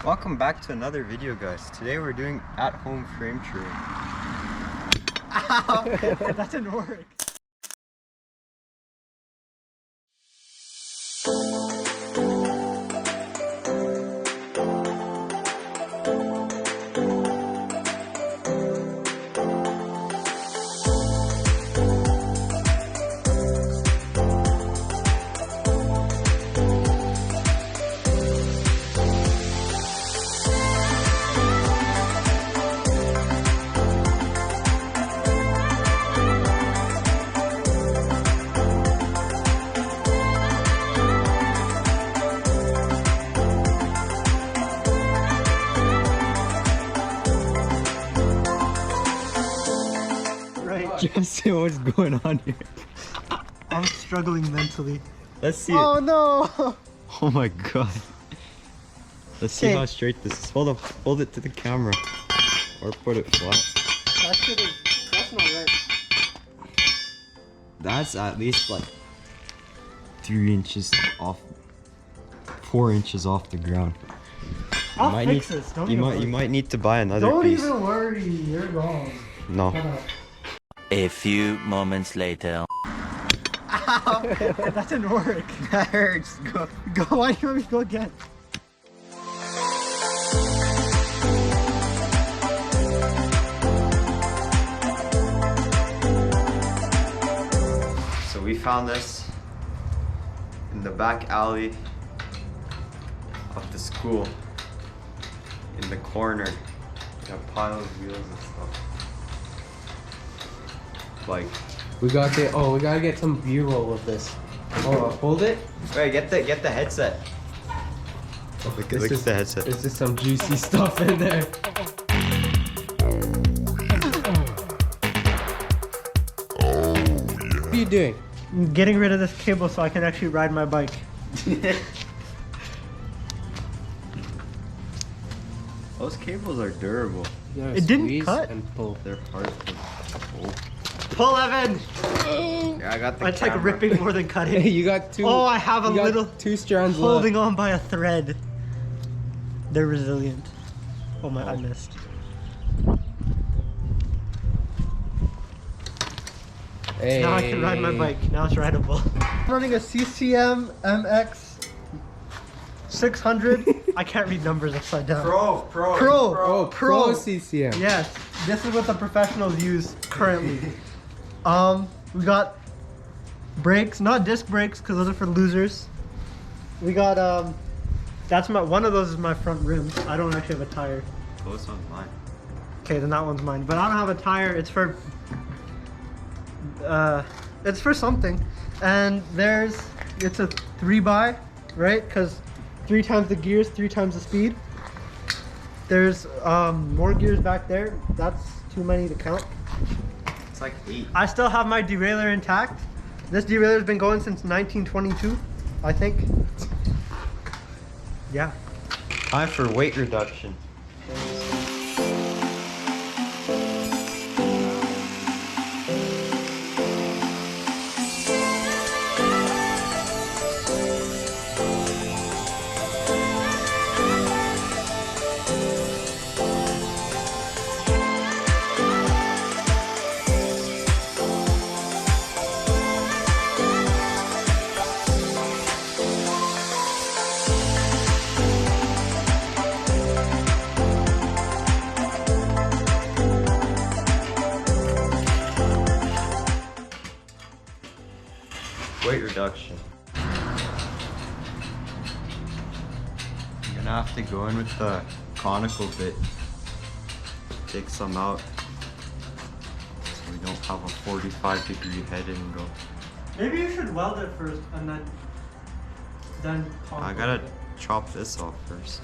Welcome back to another video, guys. Today we're doing at-home frame trimming. Ow! That didn't work. Just say what's going on here. I'm struggling mentally. Let's see Oh it. no! Oh my god. Let's see Okay. how straight this is. Hold it to the camera. Or put it flat. That's not right. That's at least like 3 inches off, 4 inches off the ground. I'll might fix need, this. Don't you even might worry. you might need to buy another Don't piece. even worry. You're wrong. No. Shut up. A few moments later. Ow! That didn't work. That hurts. Go. Go. Why do you want me to go again? So we found this in the back alley of the school. In the corner. In a pile of wheels and stuff. Like, We gotta get some B-roll of this. Oh, hold it. wait, get the headset. Look at the headset. There's just some juicy stuff in there. What are you doing? I'm getting rid of this cable so I can actually ride my bike. Those cables are durable. You gotta It didn't squeeze cut? and pull. They're hard to pull. Pull, Evan! Yeah, I got the It's like camera. ripping more than Hey, cutting. you got two. Oh, I have a you got little 2 strands holding left. on by a thread. They're resilient. Oh my, I missed. Hey. Now I can ride my bike. Now it's rideable. I'm running a CCM MX 600. I can't read numbers upside down. Pro. Oh, Pro. CCM. Yes, this is what the professionals use currently. We got brakes, not disc brakes, because those are for losers. We got that's one of those is my front rim. I don't actually have a tire. Close on mine. Okay, then that one's mine. But I don't have a tire. It's for something. And it's a 3x, right? Because 3 times the gears, 3 times the speed. There's more gears back there. That's too many to count. It's like 8. I still have my derailleur intact. This derailleur's been going since 1922, I think. Yeah. Time for weight reduction. Weight reduction. You're gonna have to go in with the conical bit. Take some out so we don't have a 45-degree head angle. Maybe you should weld it first and then I gotta chop this off first.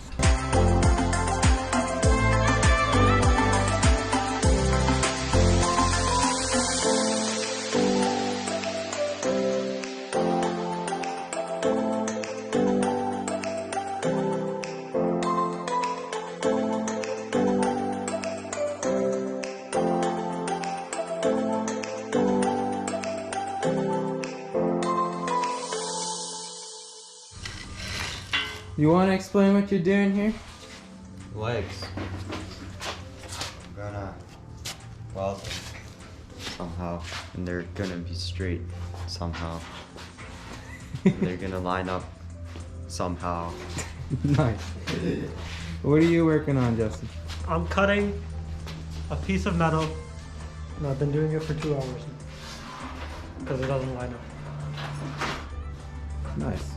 You want to explain what you're doing here? legs. I'm gonna weld them somehow, and they're gonna be straight somehow. And they're gonna line up somehow. Nice. What are you working on, Justin? I'm cutting a piece of metal, and I've been doing it for 2 hours because it doesn't line up. Nice.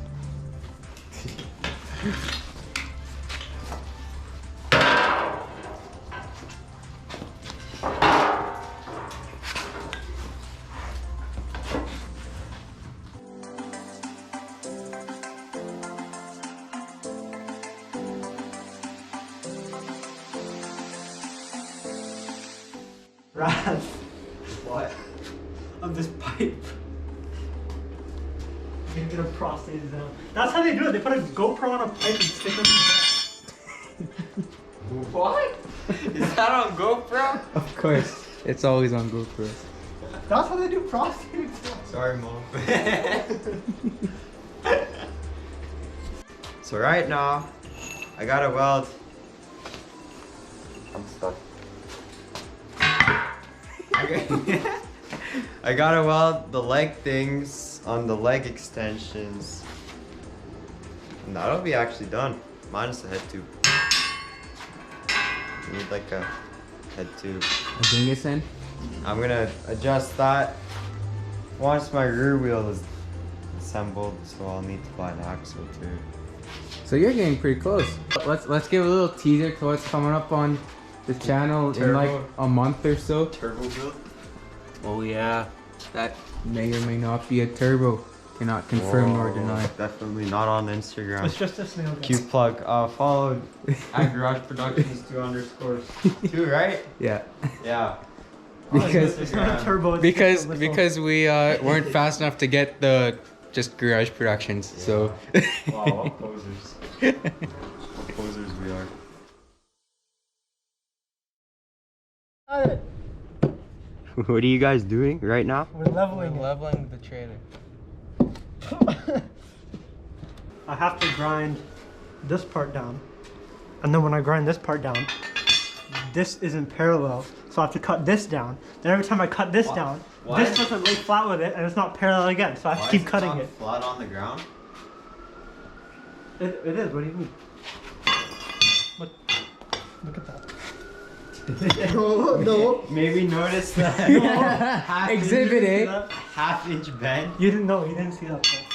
Raz, What? of this pipe. You can get a prostate down. That's how they do it. They put a GoPro on a pipe and stick it in the What? Is that on GoPro? Of course. It's always on GoPro. That's how they do prostate exams. Sorry, Mom. So right now, I gotta weld. I'm stuck. I gotta weld the leg things on the leg extensions. And that'll be actually done. Minus the head tube. You need like a head tube. A dingus end? I'm gonna adjust that once my rear wheel is assembled, so I'll need to buy an axle too. So you're getting pretty close. Let's give a little teaser to what's coming up on the channel in Turbo. like a month or so. Turbo build? Oh yeah, that may or may not be a turbo. Cannot confirm nor deny. Definitely not on Instagram. It's just a snail gun. Cute plug. Follow at Garage Productions 2_2, right? Yeah. Yeah. Because It's not a turbo. It's just a whistle. because we weren't fast enough to get the just Garage Productions. So. Wow, what posers. What posers we are. Got it. What are you guys doing right now? We're leveling it. leveling the trailer. I have to grind this part down, and then when I grind this part down, this isn't parallel, so I have to cut this down. Then every time I cut this down, Why? this doesn't lay flat with it, and it's not parallel again, so I have to keep cutting it. Flat on the ground? It is. What do you mean? Look at that. No. Maybe notice that. Exhibit A. Half-inch bend. You didn't know. You didn't see that part.